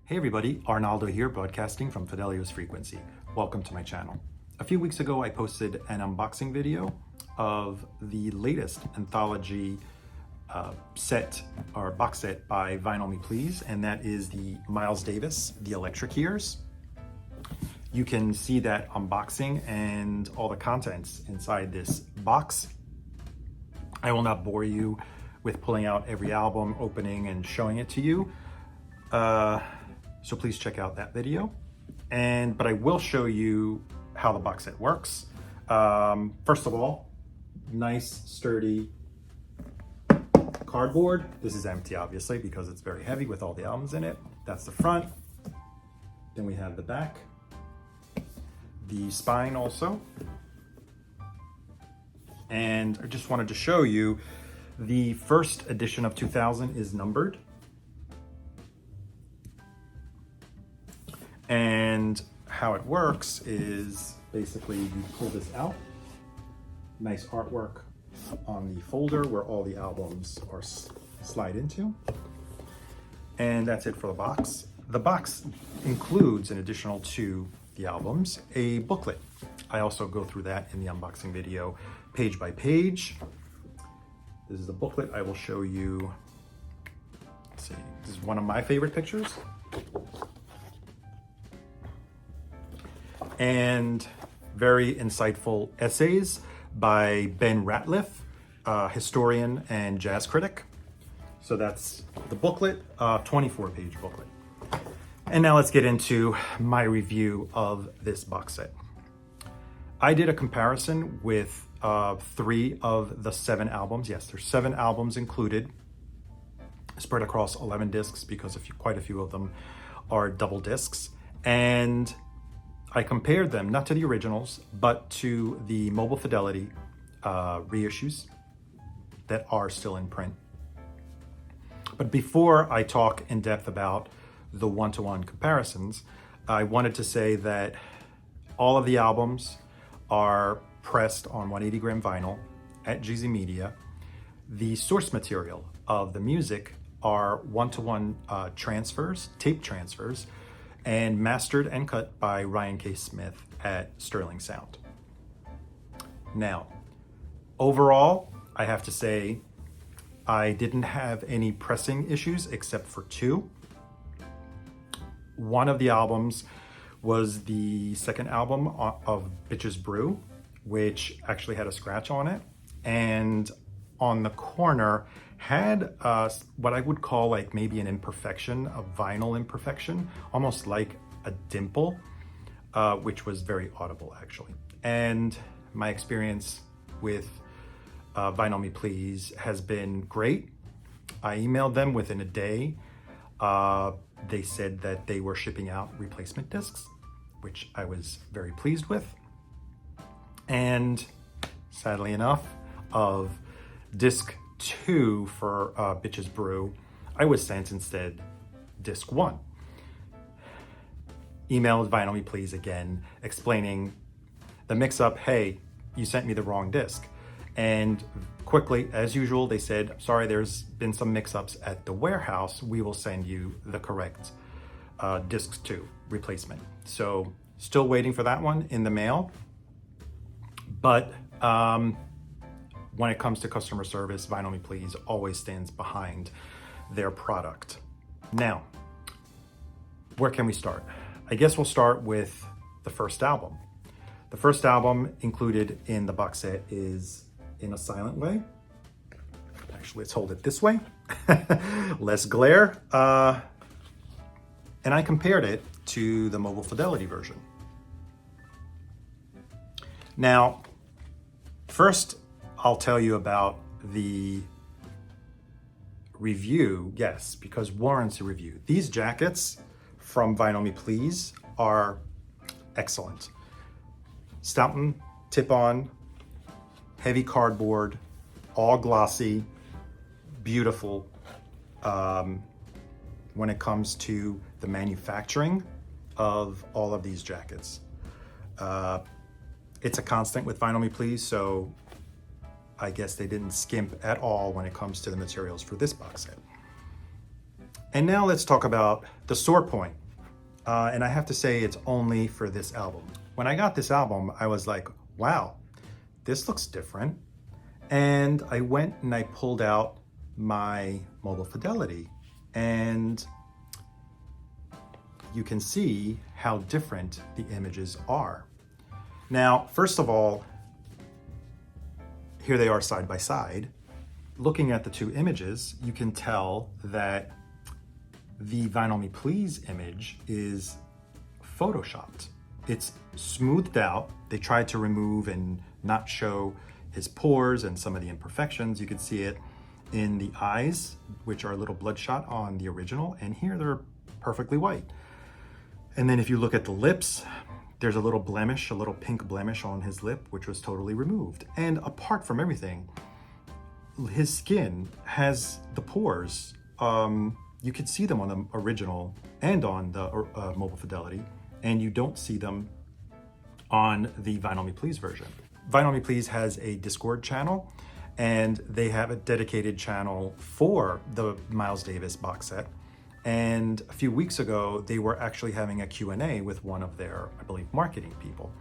Hey everybody, Arnaldo here, broadcasting from Fidelio's Frequency. Welcome to my channel. A few weeks ago, I posted an unboxing video of the latest anthology set or box set by Vinyl Me Please, and that is the Miles Davis, The Electric Years. You can see that unboxing and all the contents inside this box. I will not bore you with pulling out every album, opening and showing it to you. So please check out that video. But I will show you how the box set works. First of all, nice sturdy cardboard. This is empty, obviously, because it's very heavy with all the albums in it. That's the front. Then we have the back, the spine also. And I just wanted to show you the first edition of 2000 is numbered. And how it works is basically you pull this out, nice artwork on the folder where all the albums are slide into. And that's it for the box. The box includes, in addition to the albums, a booklet. I also go through that in the unboxing video, page by page. This is the booklet. I will show you, let's see, this is one of my favorite pictures. And very insightful essays by Ben Ratliff, historian and jazz critic. So that's the booklet, 24-page booklet. And now let's get into my review of this box set. I did a comparison with 3 of the 7 albums. Yes, there's 7 albums included, spread across 11 discs because quite a few of them are double discs. And I compared them, not to the originals, but to the Mobile Fidelity reissues that are still in print. But before I talk in depth about the one-to-one comparisons, I wanted to say that all of the albums are pressed on 180 gram vinyl at GZ Media. The source material of the music are one-to-one transfers, tape transfers, and mastered and cut by Ryan K. Smith at Sterling Sound. Now, overall, I have to say I didn't have any pressing issues except for 2. One of the albums was the second album of Bitches Brew, which actually had a scratch on it. And on the corner had what I would call like maybe an imperfection, a vinyl imperfection, almost like a dimple, which was very audible actually. And my experience with Vinyl Me Please has been great. I emailed them within a day. They said that they were shipping out replacement discs, which I was very pleased with. And sadly enough, of disc 2 for Bitches Brew, I was sent instead disc 1. Emailed Vinyl Me Please again, explaining the mix-up. Hey, you sent me the wrong disc. And quickly, as usual, they said, sorry, there's been some mix-ups at the warehouse. We will send you the correct disc 2 replacement. So still waiting for that one in the mail. But when it comes to customer service, Vinyl Me Please always stands behind their product. Now, where can we start? I guess we'll start with the first album. The first album included in the box set is In a Silent Way. Actually, let's hold it this way. Less glare. And I compared it to the Mobile Fidelity version. Now, first, I'll tell you about the review, yes, because warrants a review. These jackets from Vinyl Me Please are excellent. Stoughton, tip-on, heavy cardboard, all glossy, beautiful. When it comes to the manufacturing of all of these jackets. It's a constant with Vinyl Me Please, so I guess they didn't skimp at all when it comes to the materials for this box set. And now let's talk about the sore point. And I have to say it's only for this album. When I got this album, I was like, wow, this looks different. And I went and I pulled out my Mobile Fidelity, and you can see how different the images are. Now, first of all, here they are side by side. Looking at the two images, you can tell that the Vinyl Me Please image is photoshopped. It's smoothed out. They tried to remove and not show his pores and some of the imperfections. You can see it in the eyes, which are a little bloodshot on the original, and here they're perfectly white. And then if you look at the lips, there's a little blemish, a little pink blemish on his lip, which was totally removed. And apart from everything, his skin has the pores. You could see them on the original and on the Mobile Fidelity, and you don't see them on the Vinyl Me Please version. Vinyl Me Please has a Discord channel, and they have a dedicated channel for the Miles Davis box set. And a few weeks ago, they were actually having a Q&A with one of their, I believe, marketing people.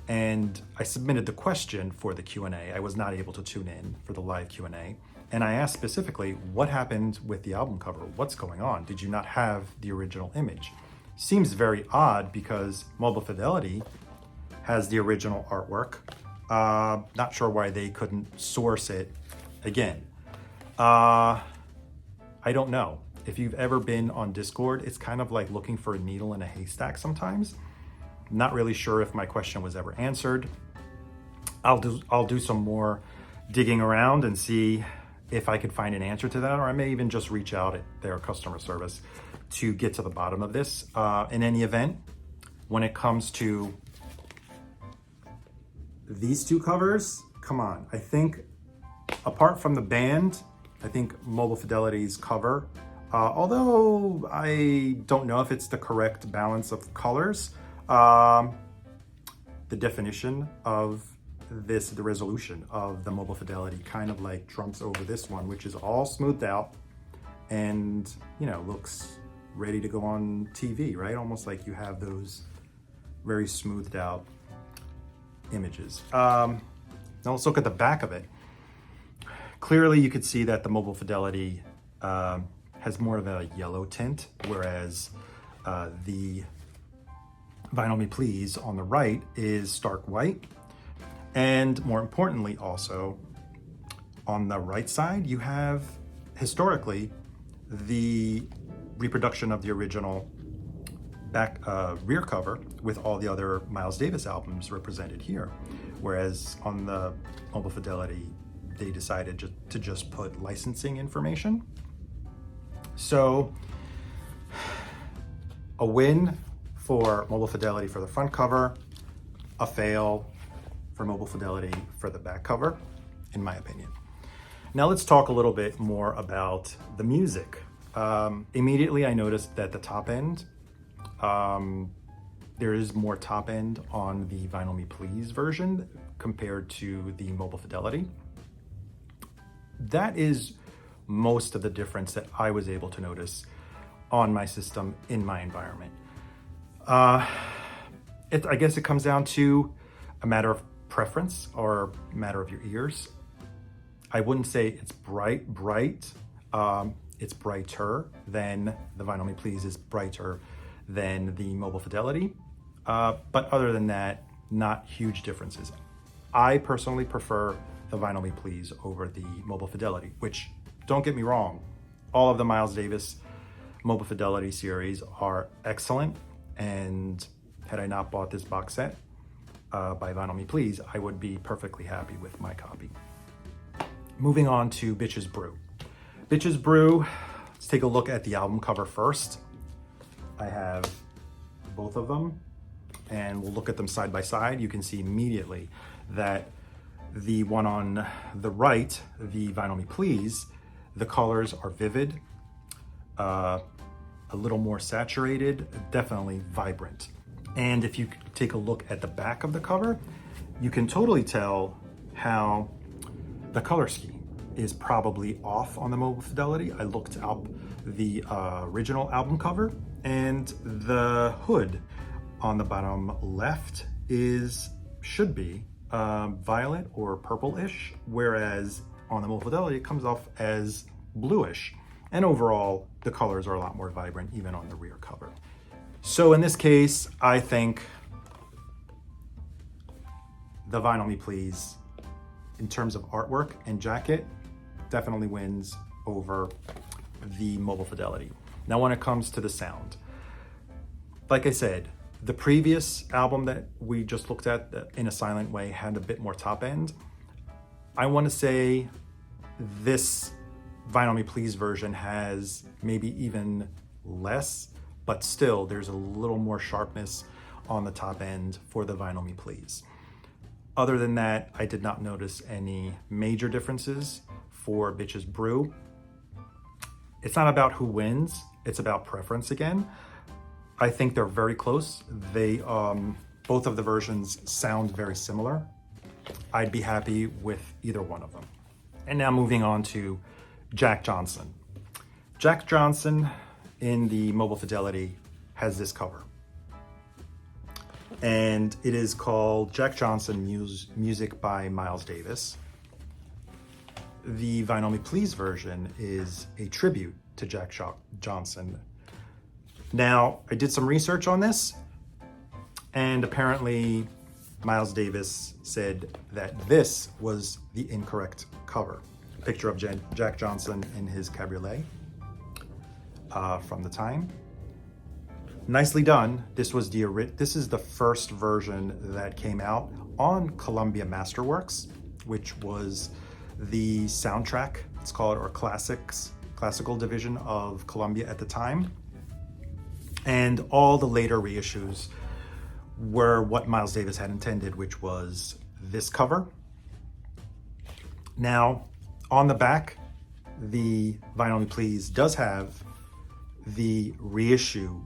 And I submitted the question for the Q&A. I was not able to tune in for the live Q&A. And I asked specifically, what happened with the album cover? What's going on? Did you not have the original image? Seems very odd because Mobile Fidelity has the original artwork. Not sure why they couldn't source it again. I don't know. If you've ever been on Discord, it's kind of like looking for a needle in a haystack sometimes. Not really sure if my question was ever answered. I'll do some more digging around and see if I could find an answer to that, or I may even just reach out at their customer service to get to the bottom of this. In any event, when it comes to these two covers, come on. I think apart from the band, I think Mobile Fidelity's cover, although I don't know if it's the correct balance of colors, the definition of this, the resolution of the Mobile Fidelity kind of like trumps over this one, which is all smoothed out and, you know, looks ready to go on TV, right? Almost like you have those very smoothed out images. Now let's look at the back of it. Clearly you could see that the Mobile Fidelity has more of a yellow tint, whereas the Vinyl Me Please on the right is stark white. And more importantly also, on the right side, you have historically the reproduction of the original back rear cover with all the other Miles Davis albums represented here. Whereas on the Mobile Fidelity, they decided to just put licensing information. So a win for Mobile Fidelity for the front cover, a fail for Mobile Fidelity for the back cover, in my opinion. Now let's talk a little bit more about the music. Immediately I noticed that the top end, there is more top end on the Vinyl Me Please version compared to the Mobile Fidelity. That is most of the difference that I was able to notice on my system in my environment. I guess it comes down to a matter of preference or a matter of your ears. I wouldn't say it's bright. It's brighter than the Vinyl Me Please is brighter than the Mobile Fidelity. But other than that, not huge differences. I personally prefer the Vinyl Me Please over the Mobile Fidelity, which, don't get me wrong, all of the Miles Davis Mobile Fidelity series are excellent. And had I not bought this box set by Vinyl Me Please, I would be perfectly happy with my copy. Moving on to Bitches Brew. Bitches Brew, let's take a look at the album cover first. I have both of them, and we'll look at them side by side. You can see immediately that the one on the right, the Vinyl Me Please, the colors are vivid, a little more saturated, definitely vibrant. And if you take a look at the back of the cover, you can totally tell how the color scheme, is probably off on the mobile fidelity. I looked up the original album cover, and the hood on the bottom left should be violet or purple-ish, whereas on the mobile fidelity it comes off as bluish. And overall, the colors are a lot more vibrant even on the rear cover. So in this case, I think the Vinyl Me Please, in terms of artwork and jacket, definitely wins over the mobile fidelity. Now when it comes to the sound, like I said, the previous album that we just looked at, In a Silent Way, had a bit more top end. I want to say this Vinyl Me Please version has maybe even less, but still there's a little more sharpness on the top end for the Vinyl Me Please. Other than that, I did not notice any major differences for Bitches Brew. It's not about who wins, it's about preference again. I think they're very close. Both of the versions sound very similar. I'd be happy with either one of them. And now moving on to Jack Johnson. Jack Johnson in the mobile fidelity has this cover. And it is called Jack Johnson Music by Miles Davis. The Vinyl Me Please version is a tribute to Jack Johnson. Now, I did some research on this, and apparently Miles Davis said that this was the incorrect cover. Picture of Jack Johnson in his cabriolet from the time. Nicely done. This is the first version that came out on Columbia Masterworks, which was the soundtrack, it's called, or classical division of Columbia at the time. And all the later reissues were what Miles Davis had intended, which was this cover. Now, on the back, the Vinyl Me Please does have the reissue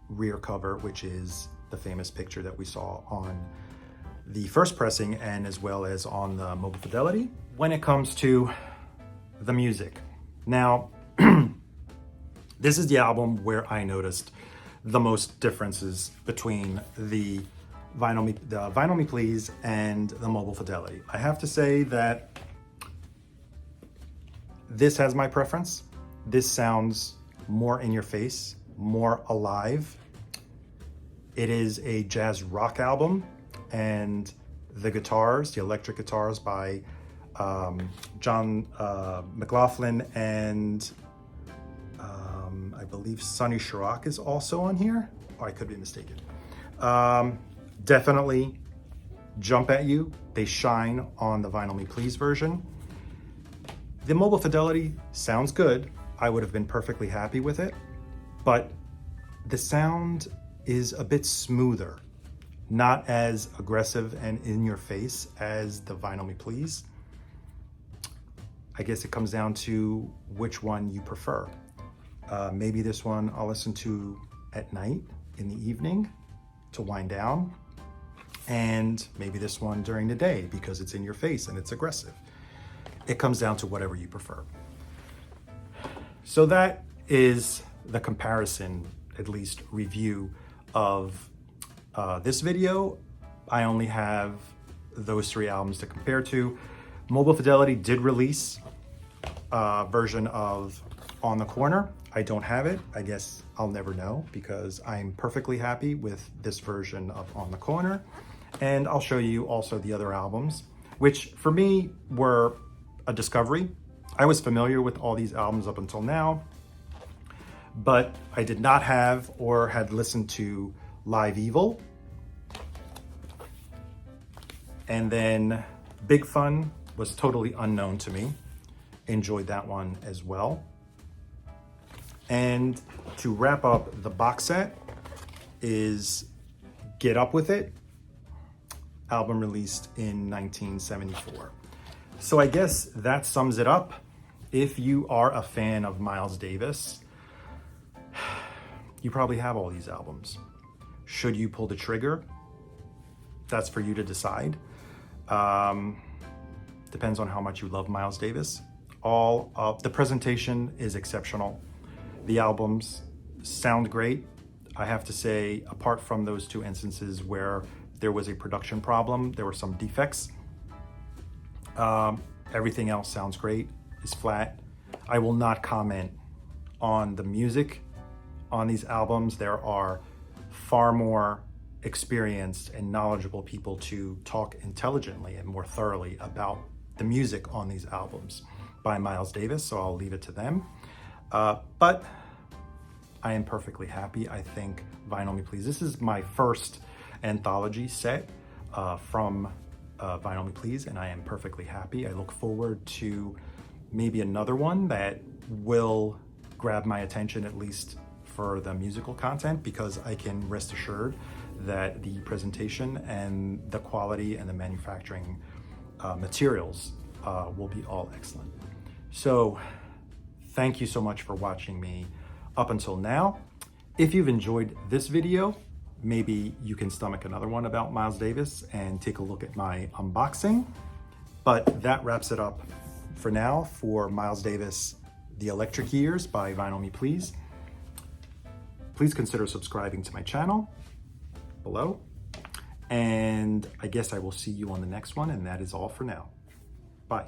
rear cover, which is the famous picture that we saw on the first pressing and as well as on the mobile fidelity. When it comes to the music, now, this is the album where I noticed the most differences between the Vinyl Me Please and the mobile fidelity. I have to say that this has my preference. This sounds more in your face, more alive. It is a jazz rock album, and the guitars, the electric guitars by John McLaughlin and I believe Sonny Chirac is also on here. Oh, I could be mistaken. Definitely jump at you. They shine on the Vinyl Me Please version. The mobile fidelity sounds good. I would have been perfectly happy with it, but the sound is a bit smoother, not as aggressive and in your face as the Vinyl Me Please. I guess it comes down to which one you prefer. Maybe this one I'll listen to at night, in the evening, to wind down. And maybe this one during the day because it's in your face and it's aggressive. It comes down to whatever you prefer. So that is the comparison, at least review of this video. I only have those three albums to compare to. Mobile Fidelity did release a version of On the Corner. I don't have it. I guess I'll never know because I'm perfectly happy with this version of On the Corner. And I'll show you also the other albums, which for me were a discovery. I was familiar with all these albums up until now, but I did not have or had listened to Live Evil. And then Big Fun was totally unknown to me. Enjoyed that one as well. And to wrap up the box set is Get Up With It, album released in 1974. So I guess that sums it up. If you are a fan of Miles Davis, you probably have all these albums. Should you pull the trigger? That's for you to decide. Depends on how much you love Miles Davis. The presentation is exceptional. The albums sound great. I have to say, apart from those two instances where there was a production problem, there were some defects. Everything else sounds great, is flat. I will not comment on the music on these albums. There are far more experienced and knowledgeable people to talk intelligently and more thoroughly about the music on these albums by Miles Davis, so I'll leave it to them. But I am perfectly happy. I think Vinyl Me Please, this is my first anthology set from Vinyl Me Please, and I am perfectly happy. I look forward to maybe another one that will grab my attention, at least for the musical content, because I can rest assured that the presentation and the quality and the manufacturing materials will be all excellent. So thank you so much for watching me up until now. If you've enjoyed this video, maybe you can stomach another one about Miles Davis and take a look at my unboxing. But that wraps it up for now for Miles Davis, The Electric Years by Vinyl Me Please. Please consider subscribing to my channel below. And I guess I will see you on the next one, and that is all for now. Bye.